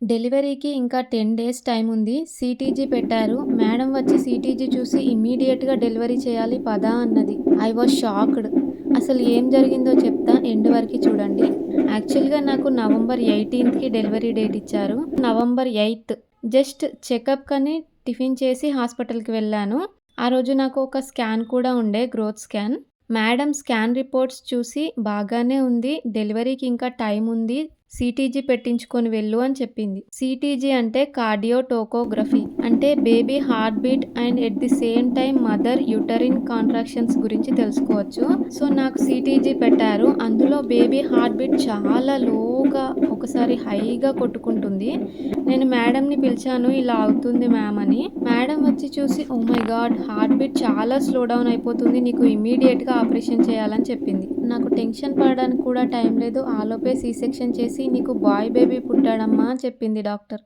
డెలివరీకి ఇంకా 10 days time ఉంది. సీటీజీ పెట్టారు. మేడం వచ్చి సీటీజీ చూసి ఇమ్మీడియేట్‌గా డెలివరీ చేయాలి పదా అన్నది. I was shocked. అసలు ఏం జరిగిందో చెప్తా ఎండ్ వరకి చూడండి. యాక్చువల్‌గా నాకు నవంబర్ 18కి డెలివరీ డేట్ ఇచ్చారు. నవంబర్ 8 జస్ట్ చెకప్‌కని టిఫిన్ చేసి హాస్పిటల్‌కి వెళ్ళాను. ఆ రోజు నాకు ఒక స్కాన్ కూడా ఉండే growth scan. Madam scan reports చూసి బాగానే ఉంది. డెలివరీకి ఇంకా టైం ఉంది. సీటీజీ పెట్టించుకొని వెళ్ళు అని చెప్పింది. సీటీజీ అంటే కార్డియో టోకోగ్రఫీ. అంటే baby heartbeat and at the same time mother uterine contractions గురించి తెలుసుకోవచ్చు. సో నాకు సీటీజీ పెట్టారు. అందులో బేబీ హార్ట్ బీట్ చాలా లోగా ఒకసారి హైగా కొట్టుకుంటుంది. నేను మేడంని పిలిచాను, ఇలా అవుతుంది మ్యామ్ అని. మేడం వచ్చి చూసి oh my god, heart beat చాలా స్లో డౌన్ అయిపోతుంది. నీకు ఇమ్మీడియేట్‌గా ఆపరేషన్ చేయాలని చెప్పింది. నాకు టెన్షన్ పడడానికి కూడా టైం లేదు. ఆలోపే సి సెక్షన్ చేసి నీకు బాయ్ బేబీ పుట్టాడమ్మా అని చెప్పింది డాక్టర్.